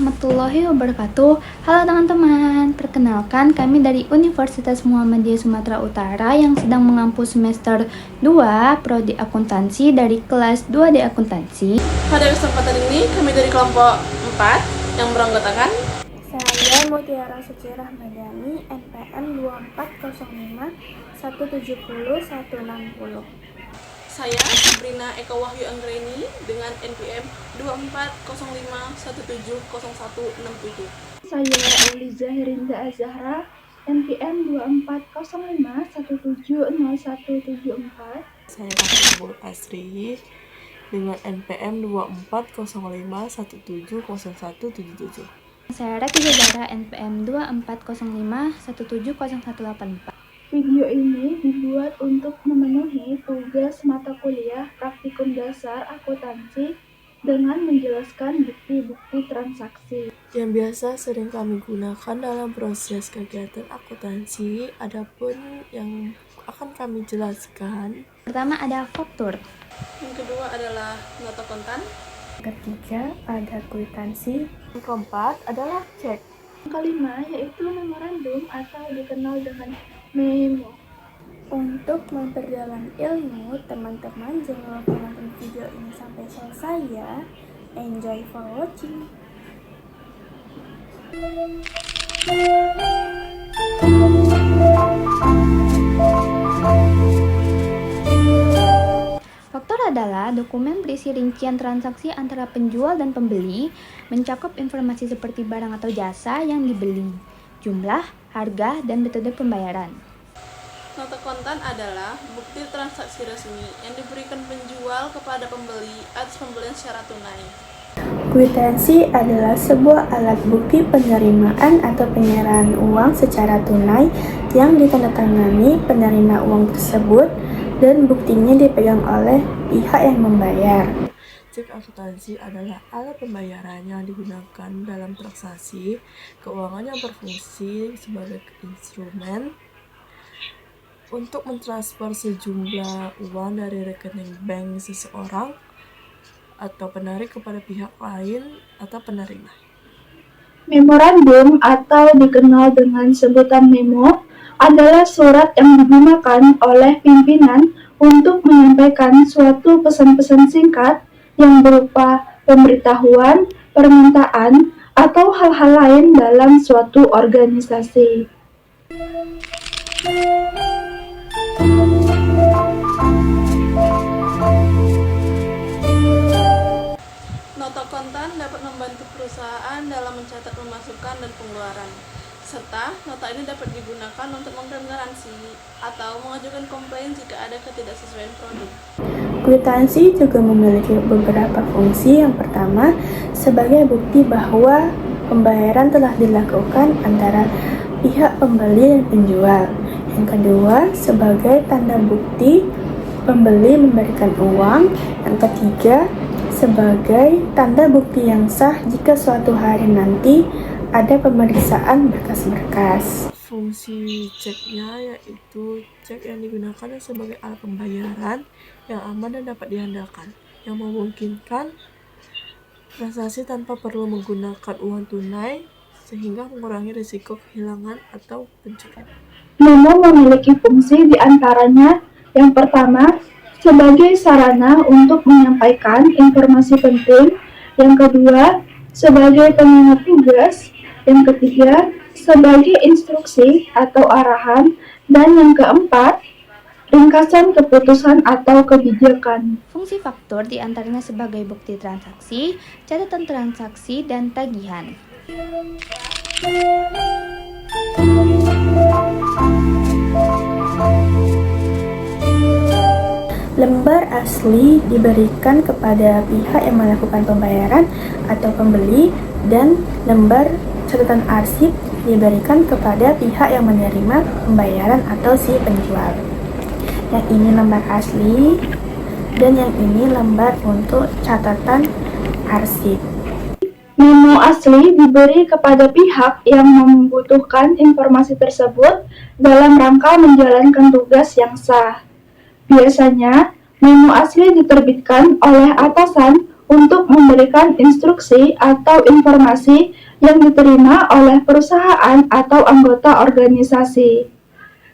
warahmatullahi wabarakatuh. Halo teman-teman, perkenalkan kami dari Universitas Muhammadiyah Sumatera Utara yang sedang mengampu semester 2 Prodi Akuntansi dari kelas 2D Akuntansi. Pada kesempatan ini kami dari kelompok 4 yang beranggotakan Saya Mutiara Suci Rahmadani, NPM 2405 170 160. saya Sabrina Eka Wahyu Anggreni dengan NPM 2405170167. Saya Auliza Hirinda Azahra, NPM 2405170174. Saya Rahul Asri dengan NPM 2405170177. Saya Reki Zahra, NPM 2405170184. Video ini dibuat untuk memenuhi tugas mata kuliah praktikum dasar akuntansi dengan menjelaskan bukti-bukti transaksi. Yang biasa sering kami gunakan dalam proses kegiatan akuntansi, adapun yang akan kami jelaskan. Pertama ada faktur. Yang kedua adalah nota kontan. Ketiga ada kwitansi. Yang keempat adalah cek. Yang kelima yaitu memorandum atau dikenal dengan memo. Untuk memperdalam ilmu, teman-teman jangan lupa nonton video ini sampai selesai ya. Enjoy for watching. Faktur adalah dokumen berisi rincian transaksi antara penjual dan pembeli, mencakup informasi seperti barang atau jasa yang dibeli, jumlah, harga, dan metode pembayaran. Nota kontan adalah bukti transaksi resmi yang diberikan penjual kepada pembeli atas pembelian secara tunai. Kwitansi adalah sebuah alat bukti penerimaan atau penyerahan uang secara tunai yang ditandatangani penerima uang tersebut dan buktinya dipegang oleh pihak yang membayar. Cek akuntansi adalah alat pembayaran yang digunakan dalam transaksi keuangan yang berfungsi sebagai instrumen untuk mentransfer sejumlah uang dari rekening bank seseorang atau penarik kepada pihak lain atau penerima. Memorandum atau dikenal dengan sebutan memo adalah surat yang digunakan oleh pimpinan untuk menyampaikan suatu pesan-pesan singkat yang berupa pemberitahuan, permintaan, atau hal-hal lain dalam suatu organisasi. Nota kontan dapat membantu perusahaan dalam mencatat pemasukan dan pengeluaran, serta nota ini dapat digunakan untuk mengklaim garansi atau mengajukan komplain jika ada ketidaksesuaian produk. Kwitansi juga memiliki beberapa fungsi. Yang pertama, sebagai bukti bahwa pembayaran telah dilakukan antara pihak pembeli dan penjual. Yang kedua, sebagai tanda bukti pembeli memberikan uang. Yang ketiga, sebagai tanda bukti yang sah jika suatu hari nanti ada pemeriksaan berkas-berkas. Fungsi ceknya yaitu cek yang digunakan sebagai alat pembayaran yang aman dan dapat diandalkan, yang memungkinkan transaksi tanpa perlu menggunakan uang tunai sehingga mengurangi risiko kehilangan atau pencurian. Memo memiliki fungsi diantaranya yang pertama, sebagai sarana untuk menyampaikan informasi penting. Yang kedua, sebagai pengingat tugas. Yang ketiga, sebagai instruksi atau arahan. Dan yang keempat, ringkasan keputusan atau kebijakan. Fungsi faktur diantaranya sebagai bukti transaksi, catatan transaksi, dan tagihan. Lembar asli diberikan kepada pihak yang melakukan pembayaran atau pembeli, dan lembar catatan arsip diberikan kepada pihak yang menerima pembayaran atau si penjual. Yang ini lembar asli dan yang ini lembar untuk catatan arsip. Memo asli diberi kepada pihak yang membutuhkan informasi tersebut dalam rangka menjalankan tugas yang sah. Biasanya, memo asli diterbitkan oleh atasan untuk memberi memberikan instruksi atau informasi yang diterima oleh perusahaan atau anggota organisasi.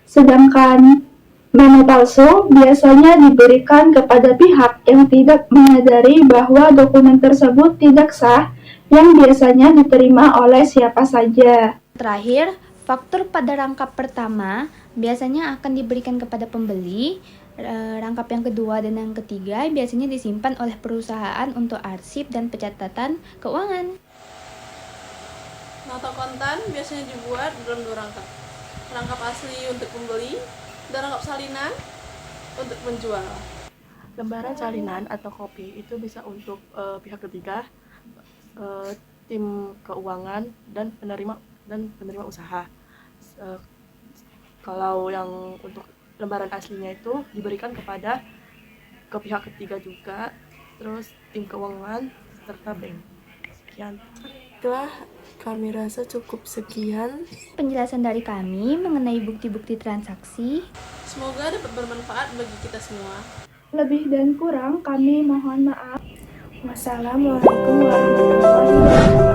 Sedangkan memo palsu biasanya diberikan kepada pihak yang tidak menyadari bahwa dokumen tersebut tidak sah, yang biasanya diterima oleh siapa saja. Terakhir, faktur pada rangkap pertama biasanya akan diberikan kepada pembeli. Rangkap yang kedua dan yang ketiga biasanya disimpan oleh perusahaan untuk arsip dan pencatatan keuangan. Nota kontan biasanya dibuat dalam 2 rangkap. Rangkap asli untuk pembeli dan rangkap salinan untuk penjual. Lembaran salinan atau kopi itu bisa untuk pihak ketiga, tim keuangan dan penerima usaha. Kalau yang untuk lembaran aslinya itu diberikan ke pihak ketiga juga, terus tim keuangan serta bank. Sekian. Setelah kami rasa cukup sekian Penjelasan dari kami mengenai bukti-bukti transaksi. Semoga dapat bermanfaat bagi kita semua. Lebih dan kurang kami mohon maaf. Wassalamualaikum warahmatullahi wabarakatuh.